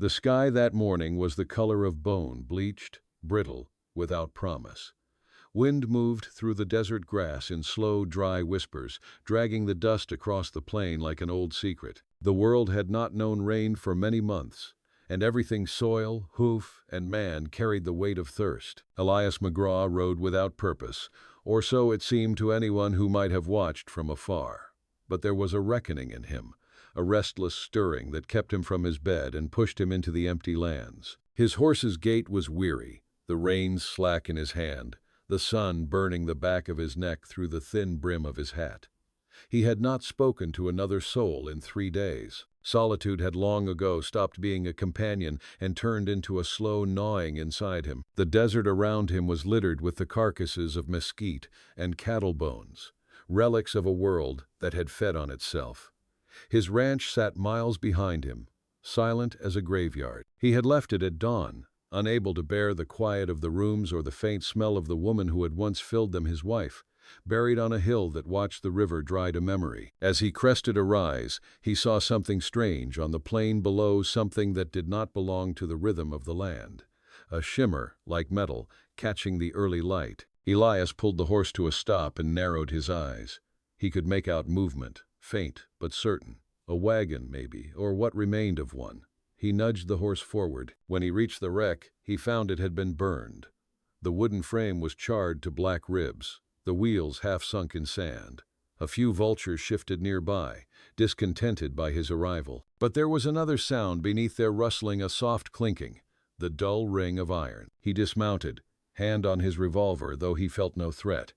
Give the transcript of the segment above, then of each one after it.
The sky that morning was the color of bone, bleached, brittle, without promise. Wind moved through the desert grass in slow, dry whispers, dragging the dust across the plain like an old secret. The world had not known rain for many months, and everything soil, hoof, and man carried the weight of thirst. Elias McGraw rode without purpose, or so it seemed to anyone who might have watched from afar. But there was a reckoning in him, a restless stirring that kept him from his bed and pushed him into the empty lands. His horse's gait was weary, the reins slack in his hand, the sun burning the back of his neck through the thin brim of his hat. He had not spoken to another soul in 3 days. Solitude had long ago stopped being a companion and turned into a slow gnawing inside him. The desert around him was littered with the carcasses of mesquite and cattle bones, relics of a world that had fed on itself. His ranch sat miles behind him, silent as a graveyard. He had left it at dawn, unable to bear the quiet of the rooms or the faint smell of the woman who had once filled them, his wife, buried on a hill that watched the river dry to memory. As he crested a rise, he saw something strange on the plain below, something that did not belong to the rhythm of the land. A shimmer, like metal, catching the early light. Elias pulled the horse to a stop and narrowed his eyes. He could make out movement, faint but certain. A wagon, maybe, or what remained of one. He nudged the horse forward. When he reached the wreck, he found it had been burned. The wooden frame was charred to black ribs, the wheels half sunk in sand. A few vultures shifted nearby, discontented by his arrival. But there was another sound beneath their rustling, a soft clinking, the dull ring of iron. He dismounted, hand on his revolver, though he felt no threat.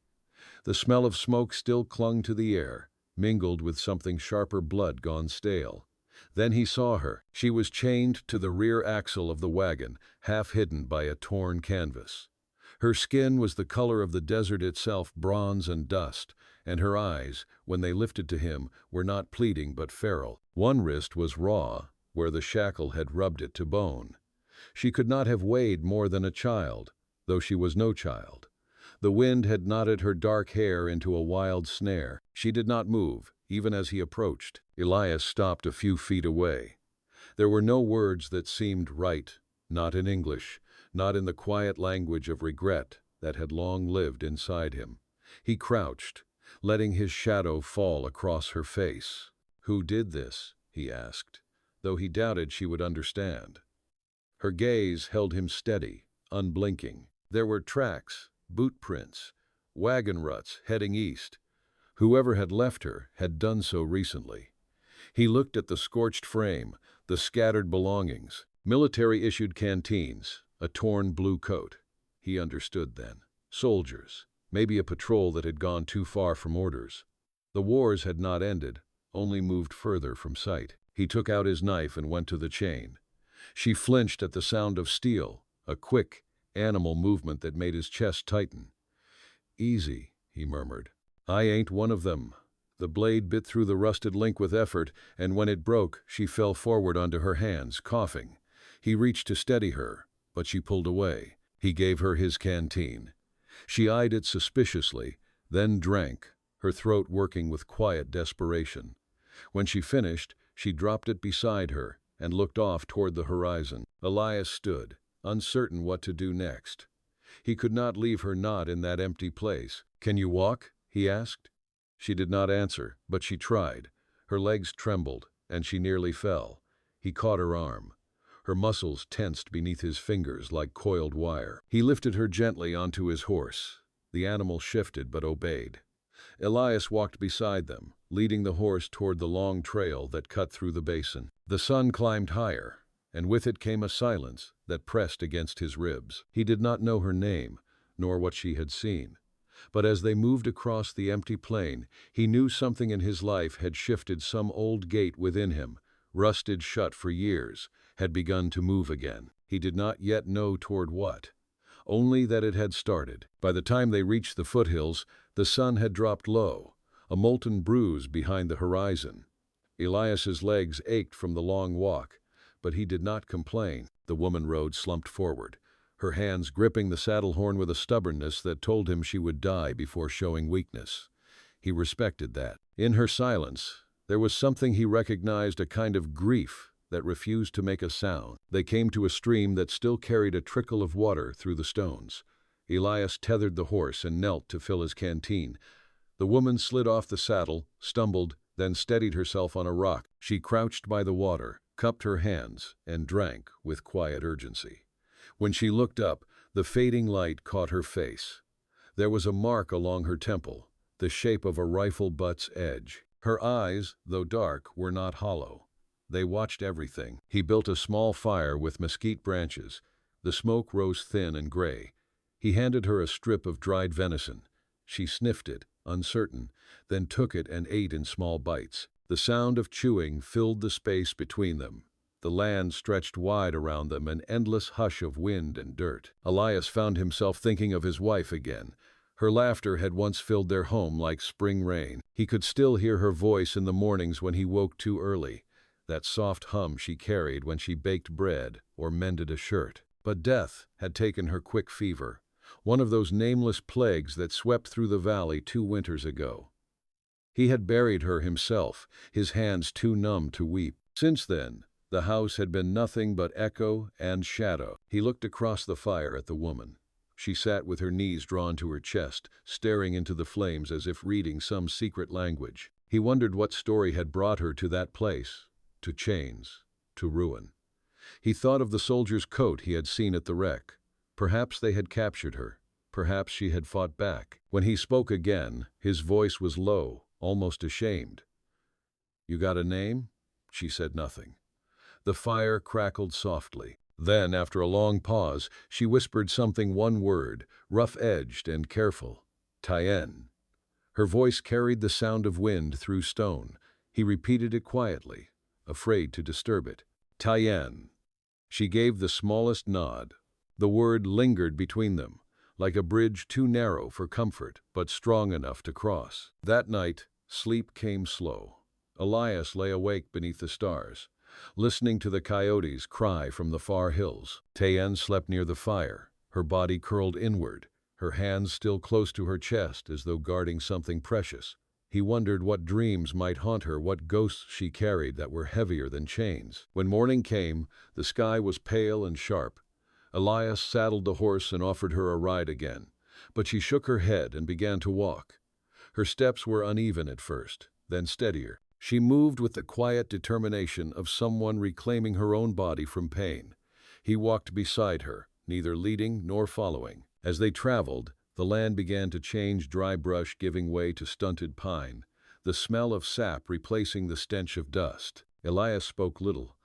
The smell of smoke still clung to the air, mingled with something sharper, blood gone stale. Then he saw her. She was chained to the rear axle of the wagon, half hidden by a torn canvas. Her skin was the color of the desert itself, bronze and dust, and her eyes, when they lifted to him, were not pleading but feral. One wrist was raw, where the shackle had rubbed it to bone. She could not have weighed more than a child, though she was no child. The wind had knotted her dark hair into a wild snare. She did not move, even as he approached. Elias stopped a few feet away. There were no words that seemed right, not in English, not in the quiet language of regret that had long lived inside him. He crouched, letting his shadow fall across her face. "Who did this?" he asked, though he doubted she would understand. Her gaze held him steady, unblinking. There were tracks, boot prints, wagon ruts heading east. Whoever had left her had done so recently. He looked at the scorched frame, the scattered belongings, military-issued canteens, a torn blue coat. He understood then. Soldiers, maybe a patrol that had gone too far from orders. The wars had not ended, only moved further from sight. He took out his knife and went to the chain. She flinched at the sound of steel, a quick, animal movement that made his chest tighten. "Easy," he murmured. "I ain't one of them." The blade bit through the rusted link with effort, and when it broke, she fell forward onto her hands, coughing. He reached to steady her, but she pulled away. He gave her his canteen. She eyed it suspiciously, then drank, her throat working with quiet desperation. When she finished, she dropped it beside her and looked off toward the horizon. Elias stood, uncertain what to do next. He could not leave her not in that empty place. "Can you walk?" he asked. She did not answer, but she tried. Her legs trembled, and she nearly fell. He caught her arm. Her muscles tensed beneath his fingers like coiled wire. He lifted her gently onto his horse. The animal shifted but obeyed. Elias walked beside them, leading the horse toward the long trail that cut through the basin. The sun climbed higher, and with it came a silence that pressed against his ribs. He did not know her name, nor what she had seen. But as they moved across the empty plain, he knew something in his life had shifted. Some old gate within him, rusted shut for years, had begun to move again. He did not yet know toward what, only that it had started. By the time they reached the foothills, the sun had dropped low, a molten bruise behind the horizon. Elias's legs ached from the long walk, but he did not complain. The woman rode slumped forward, her hands gripping the saddle horn with a stubbornness that told him she would die before showing weakness. He respected that. In her silence, there was something he recognized, a kind of grief that refused to make a sound. They came to a stream that still carried a trickle of water through the stones. Elias tethered the horse and knelt to fill his canteen. The woman slid off the saddle, stumbled, then steadied herself on a rock. She crouched by the water, cupped her hands, and drank with quiet urgency. When she looked up, the fading light caught her face. There was a mark along her temple, the shape of a rifle butt's edge. Her eyes, though dark, were not hollow. They watched everything. He built a small fire with mesquite branches. The smoke rose thin and gray. He handed her a strip of dried venison. She sniffed it, uncertain, then took it and ate in small bites. The sound of chewing filled the space between them. The land stretched wide around them, an endless hush of wind and dirt. Elias found himself thinking of his wife again. Her laughter had once filled their home like spring rain. He could still hear her voice in the mornings when he woke too early, that soft hum she carried when she baked bread or mended a shirt. But death had taken her quick fever, one of those nameless plagues that swept through the valley 2 winters ago. He had buried her himself, his hands too numb to weep. Since then, the house had been nothing but echo and shadow. He looked across the fire at the woman. She sat with her knees drawn to her chest, staring into the flames as if reading some secret language. He wondered what story had brought her to that place, to chains, to ruin. He thought of the soldier's coat he had seen at the wreck. Perhaps they had captured her. Perhaps she had fought back. When he spoke again, his voice was low, almost ashamed. "You got a name?" She said nothing. The fire crackled softly. Then, after a long pause, she whispered something, one word, rough-edged and careful. "Tien." Her voice carried the sound of wind through stone. He repeated it quietly, afraid to disturb it. "Tien." She gave the smallest nod. The word lingered between them, like a bridge too narrow for comfort, but strong enough to cross. That night, sleep came slow. Elias lay awake beneath the stars, listening to the coyotes cry from the far hills. Tien slept near the fire, her body curled inward, her hands still close to her chest as though guarding something precious. He wondered what dreams might haunt her, what ghosts she carried that were heavier than chains. When morning came, the sky was pale and sharp. Elias saddled the horse and offered her a ride again, but she shook her head and began to walk. Her steps were uneven at first, then steadier. She moved with the quiet determination of someone reclaiming her own body from pain. He walked beside her, neither leading nor following. As they traveled, the land began to change, dry brush giving way to stunted pine, the smell of sap replacing the stench of dust. Elias spoke little,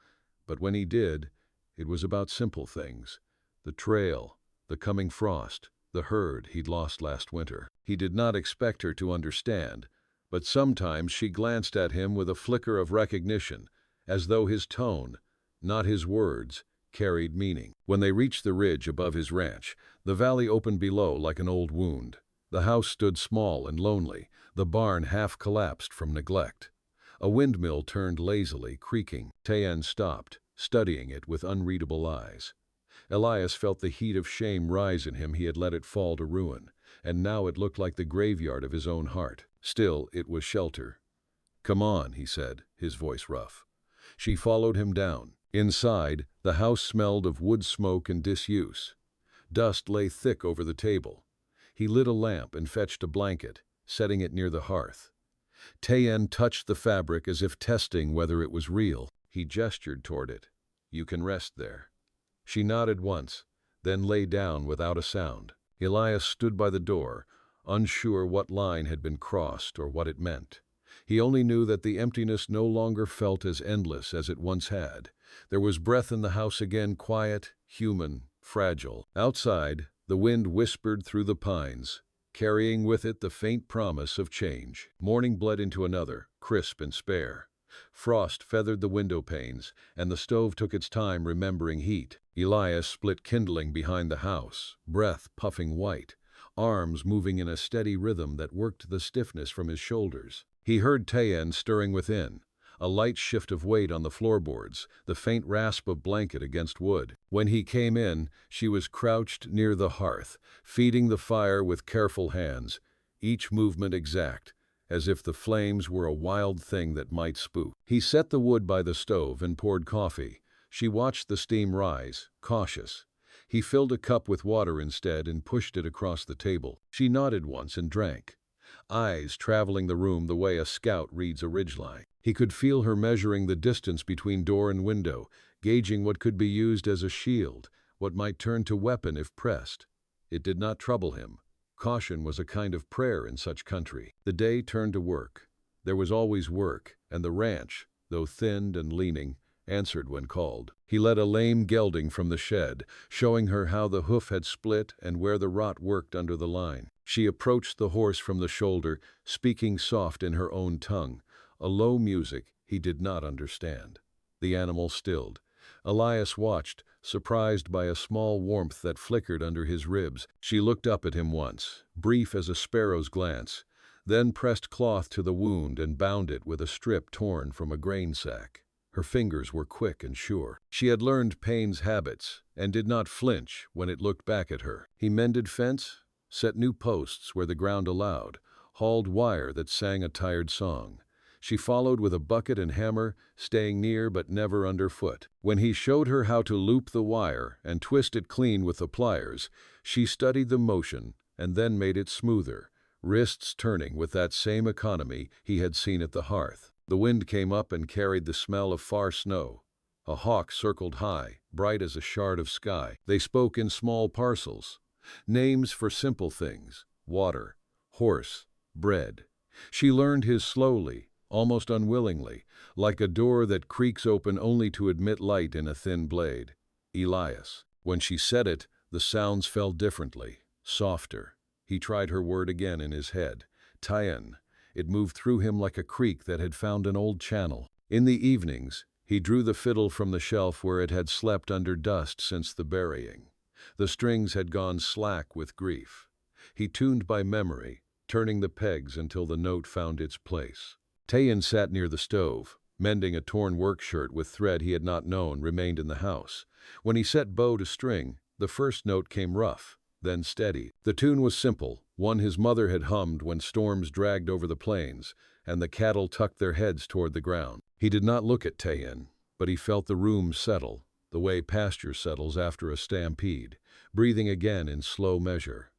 but when he did, it was about simple things. The trail, the coming frost, the herd he'd lost last winter. He did not expect her to understand, but sometimes she glanced at him with a flicker of recognition, as though his tone, not his words, carried meaning. When they reached the ridge above his ranch, the valley opened below like an old wound. The house stood small and lonely, the barn half collapsed from neglect. A windmill turned lazily, creaking. Tien stopped, studying it with unreadable eyes. Elias felt the heat of shame rise in him. He had let it fall to ruin, and now it looked like the graveyard of his own heart. Still, it was shelter. "Come on," he said, his voice rough. She followed him down. Inside, the house smelled of wood smoke and disuse. Dust lay thick over the table. He lit a lamp and fetched a blanket, setting it near the hearth. Tien touched the fabric as if testing whether it was real. He gestured toward it. "You can rest there." She nodded once, then lay down without a sound. Elias stood by the door, unsure what line had been crossed or what it meant. He only knew that the emptiness no longer felt as endless as it once had. There was breath in the house again, quiet, human, fragile. Outside, the wind whispered through the pines, carrying with it the faint promise of change. Morning bled into another, crisp and spare. Frost feathered the window panes, and the stove took its time remembering heat. Elias split kindling behind the house, breath puffing white, arms moving in a steady rhythm that worked the stiffness from his shoulders. He heard Tien stirring within, a light shift of weight on the floorboards, the faint rasp of blanket against wood. When he came in, she was crouched near the hearth, feeding the fire with careful hands, each movement exact, as if the flames were a wild thing that might spook. He set the wood by the stove and poured coffee. She watched the steam rise, cautious. He filled a cup with water instead and pushed it across the table. She nodded once and drank, eyes traveling the room the way a scout reads a ridgeline. He could feel her measuring the distance between door and window, gauging what could be used as a shield, what might turn to weapon if pressed. It did not trouble him. Caution was a kind of prayer in such country. The day turned to work. There was always work, and the ranch, though thinned and leaning, answered when called. He led a lame gelding from the shed, showing her how the hoof had split and where the rot worked under the line. She approached the horse from the shoulder, speaking soft in her own tongue, a low music he did not understand. The animal stilled. Elias watched, surprised by a small warmth that flickered under his ribs. She looked up at him once, brief as a sparrow's glance, then pressed cloth to the wound and bound it with a strip torn from a grain sack. Her fingers were quick and sure. She had learned pain's habits and did not flinch when it looked back at her. He mended fence, set new posts where the ground allowed, hauled wire that sang a tired song. She followed with a bucket and hammer, staying near but never underfoot. When he showed her how to loop the wire and twist it clean with the pliers, she studied the motion and then made it smoother, wrists turning with that same economy he had seen at the hearth. The wind came up and carried the smell of far snow. A hawk circled high, bright as a shard of sky. They spoke in small parcels, names for simple things: water, horse, bread. She learned his slowly, almost unwillingly, like a door that creaks open only to admit light in a thin blade. Elias. When she said it, the sounds fell differently, softer. He tried her word again in his head. Tayen. It moved through him like a creek that had found an old channel. In the evenings, he drew the fiddle from the shelf where it had slept under dust since the burying. The strings had gone slack with grief. He tuned by memory, turning the pegs until the note found its place. Tayen sat near the stove, mending a torn work shirt with thread he had not known remained in the house. When he set bow to string, the first note came rough, then steady. The tune was simple, one his mother had hummed when storms dragged over the plains, and the cattle tucked their heads toward the ground. He did not look at Tayen, but he felt the room settle, the way pasture settles after a stampede, breathing again in slow measure.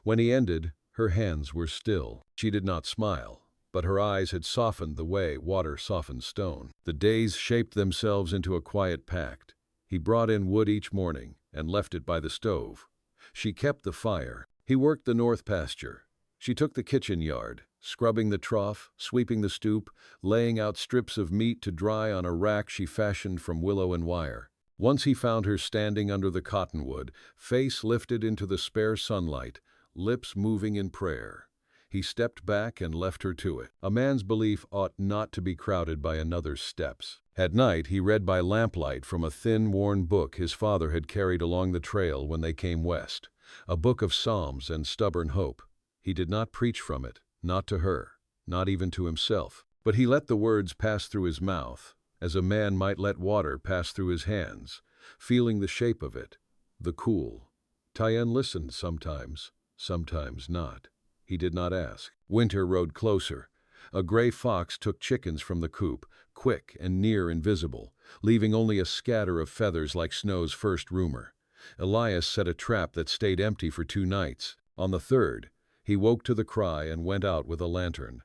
When he ended, her hands were still. She did not smile, but her eyes had softened the way water softens stone. The days shaped themselves into a quiet pact. He brought in wood each morning and left it by the stove. She kept the fire. He worked the north pasture. She took the kitchen yard, scrubbing the trough, sweeping the stoop, laying out strips of meat to dry on a rack she fashioned from willow and wire. Once he found her standing under the cottonwood, face lifted into the spare sunlight, lips moving in prayer. He stepped back and left her to it. A man's belief ought not to be crowded by another's steps. At night, he read by lamplight from a thin, worn book his father had carried along the trail when they came west, a book of psalms and stubborn hope. He did not preach from it, not to her, not even to himself, but he let the words pass through his mouth, as a man might let water pass through his hands, feeling the shape of it, the cool. Tayen listened sometimes, sometimes not. He did not ask. Winter rode closer. A gray fox took chickens from the coop, quick and near invisible, leaving only a scatter of feathers like snow's first rumor. Elias set a trap that stayed empty for 2 nights. On the third, he woke to the cry and went out with a lantern.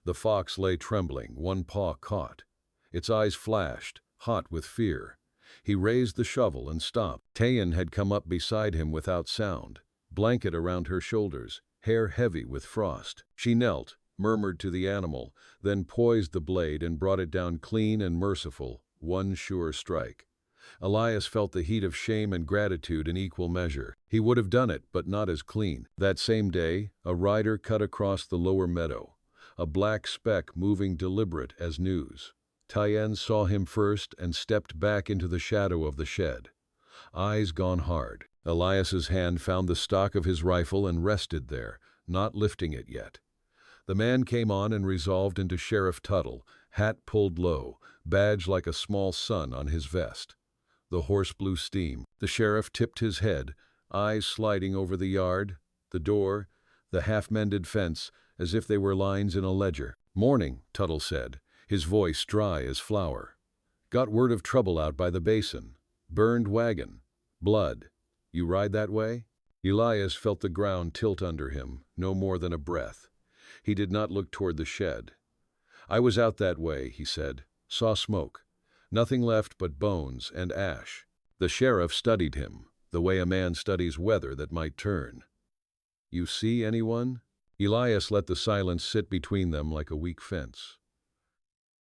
The fox lay trembling, one paw caught. Its eyes flashed, hot with fear. He raised the shovel and stopped. Tayen had come up beside him without sound, blanket around her shoulders, hair heavy with frost. She knelt, murmured to the animal, then poised the blade and brought it down clean and merciful, one sure strike. Elias felt the heat of shame and gratitude in equal measure. He would have done it, but not as clean. That same day, a rider cut across the lower meadow, a black speck moving deliberate as news. Tayen saw him first and stepped back into the shadow of the shed, eyes gone hard. Elias's hand found the stock of his rifle and rested there, not lifting it yet. The man came on and resolved into Sheriff Tuttle, hat pulled low, badge like a small sun on his vest. The horse blew steam. The sheriff tipped his head, eyes sliding over the yard, the door, the half-mended fence, as if they were lines in a ledger. "Morning," Tuttle said, his voice dry as flour. "Got word of trouble out by the basin. Burned wagon. Blood. You ride that way?" Elias felt the ground tilt under him, no more than a breath. He did not look toward the shed. "I was out that way," he said. "Saw smoke. Nothing left but bones and ash." The sheriff studied him, the way a man studies weather that might turn. "You see anyone?" Elias let the silence sit between them like a weak fence.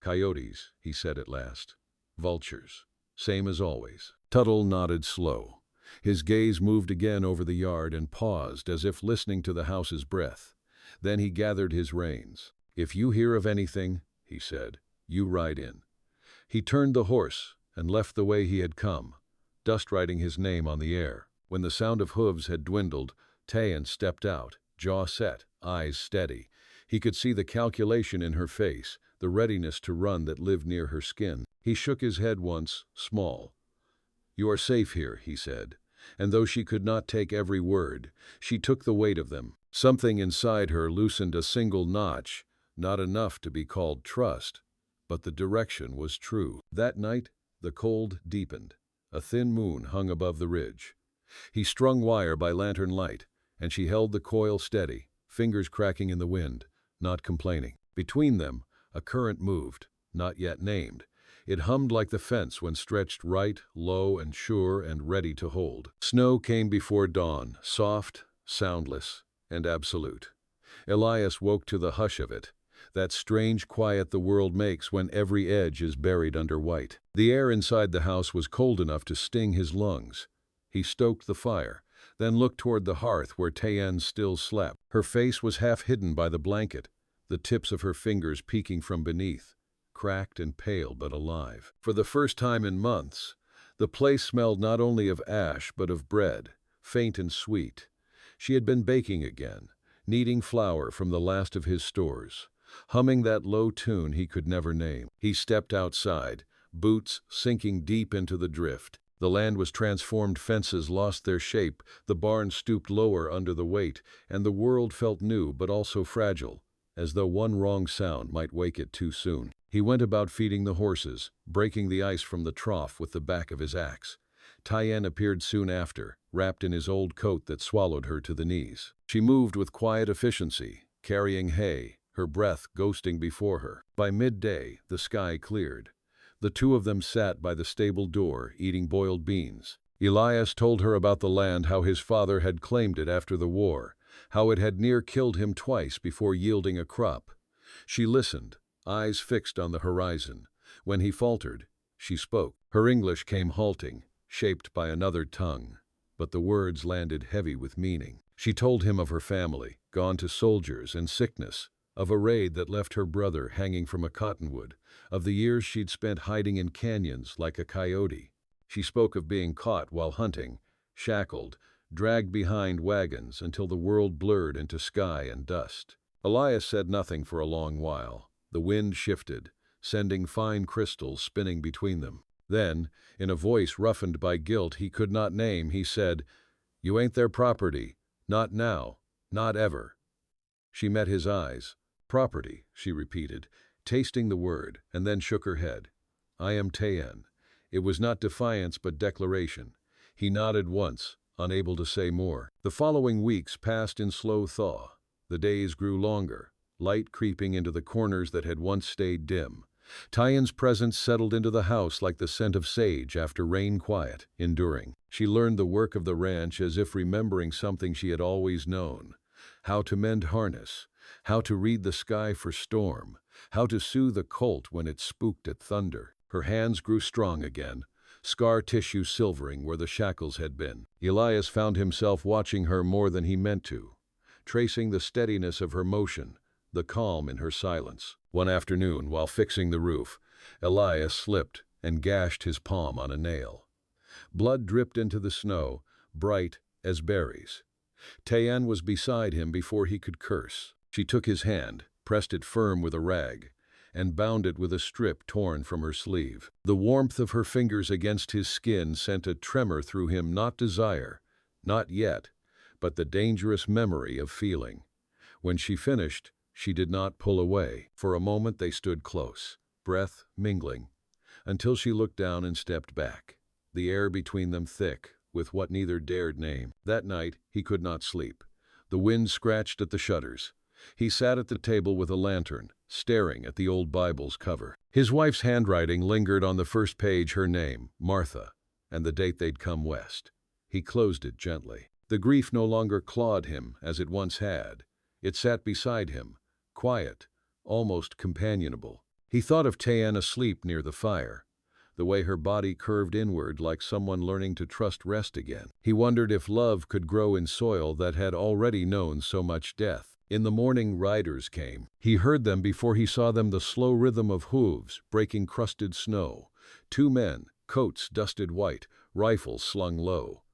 "Coyotes," he said at last. "Vultures. Same as always." Tuttle nodded slow. His gaze moved again over the yard and paused as if listening to the house's breath. Then he gathered his reins. "If you hear of anything," he said, "you ride in." He turned the horse and left the way he had come, dust writing his name on the air. When the sound of hooves had dwindled, Tayan stepped out, jaw set, eyes steady. He could see the calculation in her face, the readiness to run that lived near her skin. He shook his head once, small. "You are safe here," he said, and though she could not take every word, she took the weight of them. Something inside her loosened a single notch, not enough to be called trust, but the direction was true. That night, the cold deepened. A thin moon hung above the ridge. He strung wire by lantern light, and she held the coil steady, fingers cracking in the wind, not complaining. Between them, a current moved, not yet named. It hummed like the fence when stretched right, low and sure and ready to hold. Snow came before dawn, soft, soundless, and absolute. Elias woke to the hush of it, that strange quiet the world makes when every edge is buried under white. The air inside the house was cold enough to sting his lungs. He stoked the fire, then looked toward the hearth where Tayan still slept. Her face was half hidden by the blanket, the tips of her fingers peeking from beneath, cracked and pale but alive. For the first time in months, the place smelled not only of ash but of bread, faint and sweet. She had been baking again, kneading flour from the last of his stores, humming that low tune he could never name. He stepped outside, boots sinking deep into the drift. The land was transformed, fences lost their shape, the barn stooped lower under the weight, and the world felt new but also fragile, as though one wrong sound might wake it too soon. He went about feeding the horses, breaking the ice from the trough with the back of his axe. Tayan appeared soon after, wrapped in his old coat that swallowed her to the knees. She moved with quiet efficiency, carrying hay, her breath ghosting before her. By midday, the sky cleared. The two of them sat by the stable door, eating boiled beans. Elias told her about the land, how his father had claimed it after the war, how it had near killed him twice before yielding a crop. She listened, eyes fixed on the horizon. When he faltered, she spoke. Her English came halting, shaped by another tongue, but the words landed heavy with meaning. She told him of her family, gone to soldiers and sickness, of a raid that left her brother hanging from a cottonwood, of the years she'd spent hiding in canyons like a coyote. She spoke of being caught while hunting, shackled, dragged behind wagons until the world blurred into sky and dust. Elias said nothing for a long while. The wind shifted, sending fine crystals spinning between them. Then, in a voice roughened by guilt he could not name, he said, "You ain't their property. Not now. Not ever." She met his eyes. "Property," she repeated, tasting the word, and then shook her head. "I am Tayan." It was not defiance but declaration. He nodded once, unable to say more. The following weeks passed in slow thaw. The days grew longer, light creeping into the corners that had once stayed dim. Tayan's presence settled into the house like the scent of sage after rain, quiet, enduring. She learned the work of the ranch as if remembering something she had always known. How to mend harness, how to read the sky for storm, how to soothe a colt when it spooked at thunder. Her hands grew strong again, scar tissue silvering where the shackles had been. Elias found himself watching her more than he meant to, tracing the steadiness of her motion, the calm in her silence. One afternoon, while fixing the roof, Elias slipped and gashed his palm on a nail. Blood dripped into the snow, bright as berries. Tayan was beside him before he could curse. She took his hand, pressed it firm with a rag, and bound it with a strip torn from her sleeve. The warmth of her fingers against his skin sent a tremor through him, not desire, not yet, but the dangerous memory of feeling. When she finished, She did not pull away. For a moment they stood close, breath mingling, until she looked down and stepped back, the air between them thick with what neither dared name. That night he could not sleep. The wind scratched at the shutters. He sat at the table with a lantern, staring at the old Bible's cover. His wife's handwriting lingered on the first page, her name, Martha, and the date they'd come west. He closed it gently. The grief no longer clawed him as it once had. It sat beside him, quiet, almost companionable. He thought of Tayan asleep near the fire, the way her body curved inward like someone learning to trust rest again. He wondered if love could grow in soil that had already known so much death. In the morning, riders came. He heard them before he saw them, the slow rhythm of hooves breaking crusted snow. 2 men, coats dusted white, rifles slung low.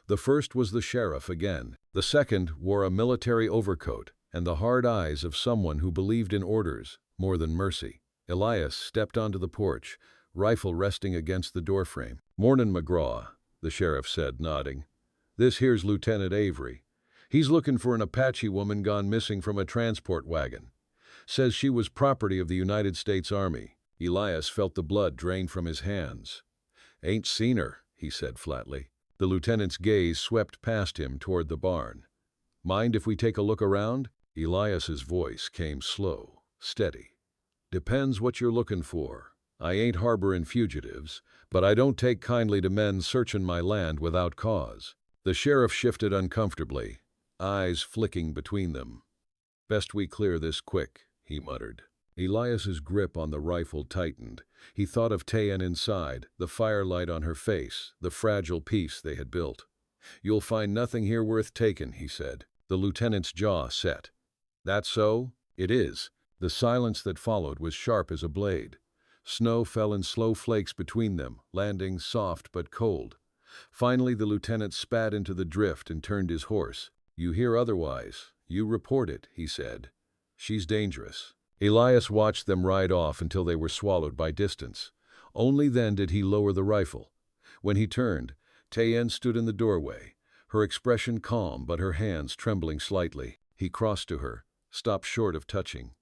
The first was the sheriff again. The second wore a military overcoat and the hard eyes of someone who believed in orders more than mercy. Elias stepped onto the porch, rifle resting against the doorframe. "Mornin', McGraw," the sheriff said, nodding. "This here's Lieutenant Avery. He's looking for an Apache woman gone missing from a transport wagon. Says she was property of the United States Army." Elias felt the blood drain from his hands. "Ain't seen her," he said flatly. The lieutenant's gaze swept past him toward the barn. "Mind if we take a look around?" Elias's voice came slow, steady. "Depends what you're looking for. I ain't harboring fugitives, but I don't take kindly to men searching my land without cause." The sheriff shifted uncomfortably, eyes flicking between them. "Best we clear this quick," he muttered. Elias's grip on the rifle tightened. He thought of Tayan inside, the firelight on her face, the fragile peace they had built. "You'll find nothing here worth taking," he said. The lieutenant's jaw set. "That so?" "It is." The silence that followed was sharp as a blade. Snow fell in slow flakes between them, landing soft but cold. Finally the lieutenant spat into the drift and turned his horse. "You hear otherwise, you report it," he said. "She's dangerous." Elias watched them ride off until they were swallowed by distance. Only then did he lower the rifle. When he turned, Tayan stood in the doorway, her expression calm but her hands trembling slightly. He crossed to her, stopped short of touching.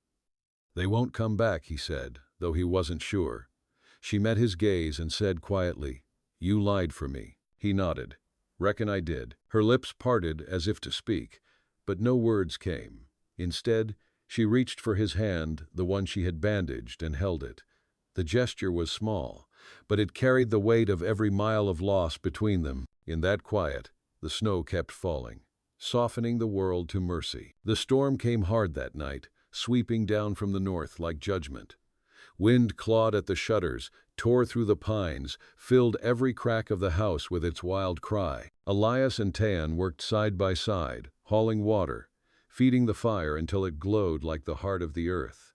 "They won't come back," he said, though he wasn't sure. She met his gaze and said quietly, "You lied for me." He nodded. "Reckon I did." Her lips parted as if to speak, but no words came. Instead, she reached for his hand, the one she had bandaged, and held it. The gesture was small, but it carried the weight of every mile of loss between them. In that quiet, the snow kept falling, softening the world to mercy. The storm came hard that night, sweeping down from the north like judgment. Wind clawed at the shutters, tore through the pines, filled every crack of the house with its wild cry. Elias and Tayan worked side by side, hauling water, feeding the fire until it glowed like the heart of the earth.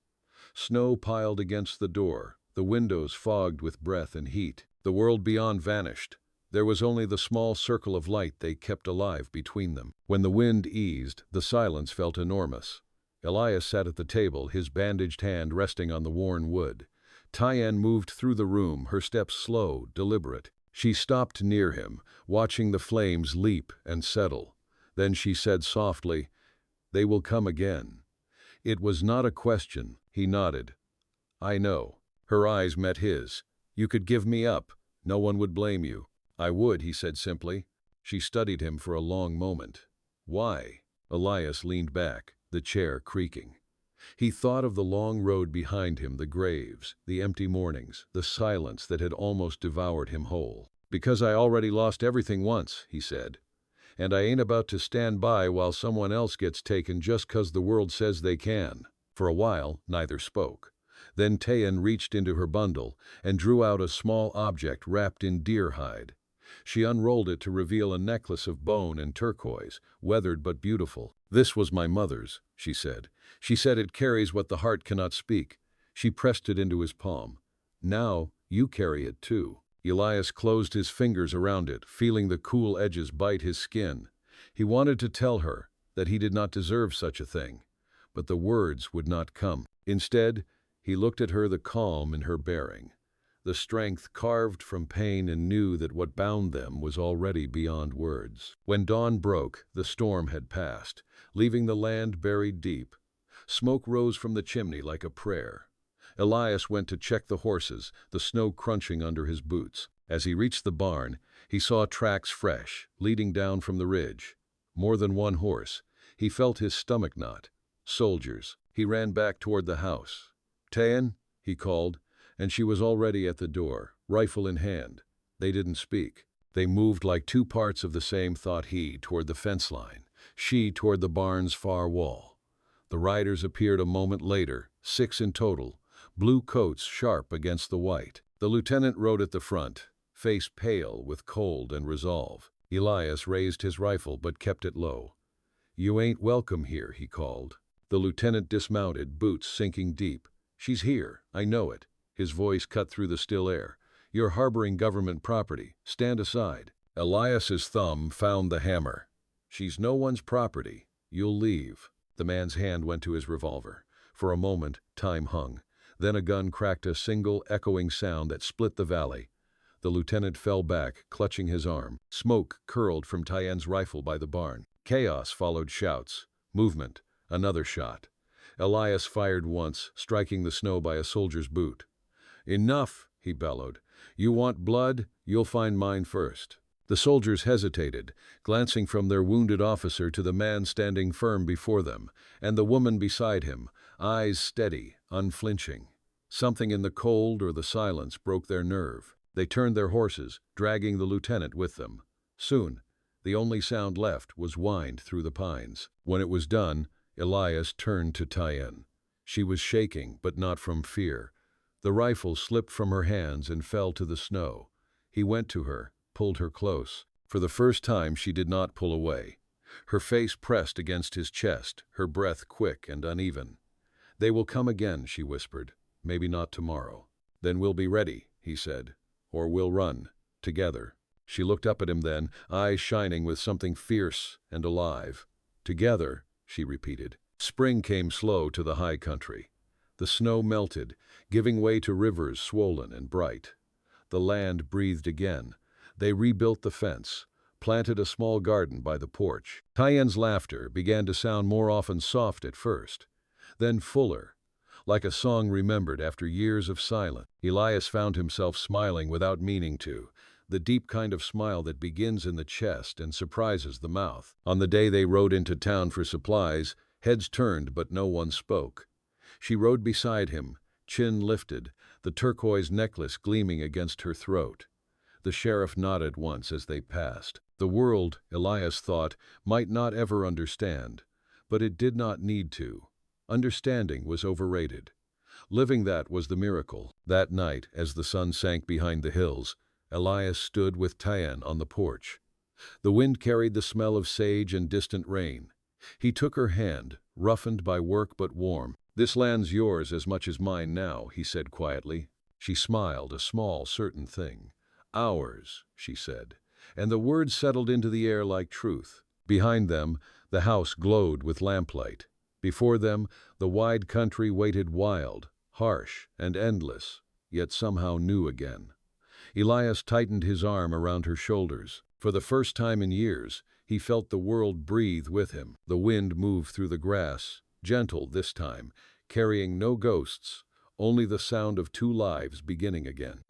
Snow piled against the door, the windows fogged with breath and heat. The world beyond vanished. There was only the small circle of light they kept alive between them. When the wind eased, the silence felt enormous. Elias sat at the table, his bandaged hand resting on the worn wood. Tayan moved through the room, her steps slow, deliberate. She stopped near him, watching the flames leap and settle. Then she said softly, "They will come again." It was not a question. He nodded. "I know." Her eyes met his. "You could give me up. No one would blame you." "I would," he said simply. She studied him for a long moment. "Why?" Elias leaned back, the chair creaking. He thought of the long road behind him, the graves, the empty mornings, the silence that had almost devoured him whole. "Because I already lost everything once," he said. "And I ain't about to stand by while someone else gets taken just 'cause the world says they can." For a while, neither spoke. Then Tayan reached into her bundle and drew out a small object wrapped in deer hide. She unrolled it to reveal a necklace of bone and turquoise, weathered but beautiful. "This was my mother's," she said. "She said it carries what the heart cannot speak." She pressed it into his palm. "Now you carry it too." Elias closed his fingers around it, feeling the cool edges bite his skin. He wanted to tell her that he did not deserve such a thing, but the words would not come. Instead, he looked at her, the calm in her bearing, the strength carved from pain, and knew that what bound them was already beyond words. When dawn broke, the storm had passed, leaving the land buried deep. Smoke rose from the chimney like a prayer. Elias went to check the horses, the snow crunching under his boots. As he reached the barn, he saw tracks fresh, leading down from the ridge. More than one horse. He felt his stomach knot. Soldiers. He ran back toward the house. "Tayan," he called, and she was already at the door, rifle in hand. They didn't speak. They moved like two parts of the same thought, he toward the fence line, she toward the barn's far wall. The riders appeared a moment later, 6 in total, blue coats sharp against the white. The lieutenant rode at the front, face pale with cold and resolve. Elias raised his rifle but kept it low. "You ain't welcome here," he called. The lieutenant dismounted, boots sinking deep. "She's here, I know it." His voice cut through the still air. "You're harboring government property. Stand aside." Elias's thumb found the hammer. "She's no one's property. You'll leave." The man's hand went to his revolver. For a moment, time hung. Then a gun cracked, a single, echoing sound that split the valley. The lieutenant fell back, clutching his arm. Smoke curled from Tayan's rifle by the barn. Chaos followed shouts. Movement. Another shot. Elias fired once, striking the snow by a soldier's boot. "Enough," he bellowed. "You want blood? You'll find mine first." The soldiers hesitated, glancing from their wounded officer to the man standing firm before them, and the woman beside him, eyes steady, unflinching. Something in the cold or the silence broke their nerve. They turned their horses, dragging the lieutenant with them. Soon, the only sound left was whined through the pines. When it was done, Elias turned to Tayan. She was shaking, but not from fear. The rifle slipped from her hands and fell to the snow. He went to her, pulled her close. For the first time she did not pull away. Her face pressed against his chest, her breath quick and uneven. "They will come again," she whispered. "Maybe not tomorrow." "Then we'll be ready," he said. "Or we'll run. Together." She looked up at him then, eyes shining with something fierce and alive. "Together," she repeated. Spring came slow to the high country. The snow melted, giving way to rivers swollen and bright. The land breathed again. They rebuilt the fence, planted a small garden by the porch. Tayan's laughter began to sound more often soft at first, then fuller, like a song remembered after years of silence. Elias found himself smiling without meaning to, the deep kind of smile that begins in the chest and surprises the mouth. On the day they rode into town for supplies, heads turned but no one spoke. She rode beside him, chin lifted, the turquoise necklace gleaming against her throat. The sheriff nodded once as they passed. The world, Elias thought, might not ever understand, but it did not need to. Understanding was overrated. Living that was the miracle. That night, as the sun sank behind the hills, Elias stood with Tayan on the porch. The wind carried the smell of sage and distant rain. He took her hand, roughened by work but warm. "This land's yours as much as mine now," he said quietly. She smiled, a small, certain thing. "Ours," she said, and the words settled into the air like truth. Behind them, the house glowed with lamplight. Before them, the wide country waited wild, harsh, and endless, yet somehow new again. Elias tightened his arm around her shoulders. For the first time in years, he felt the world breathe with him. The wind moved through the grass, gentle this time, carrying no ghosts, only the sound of two lives beginning again.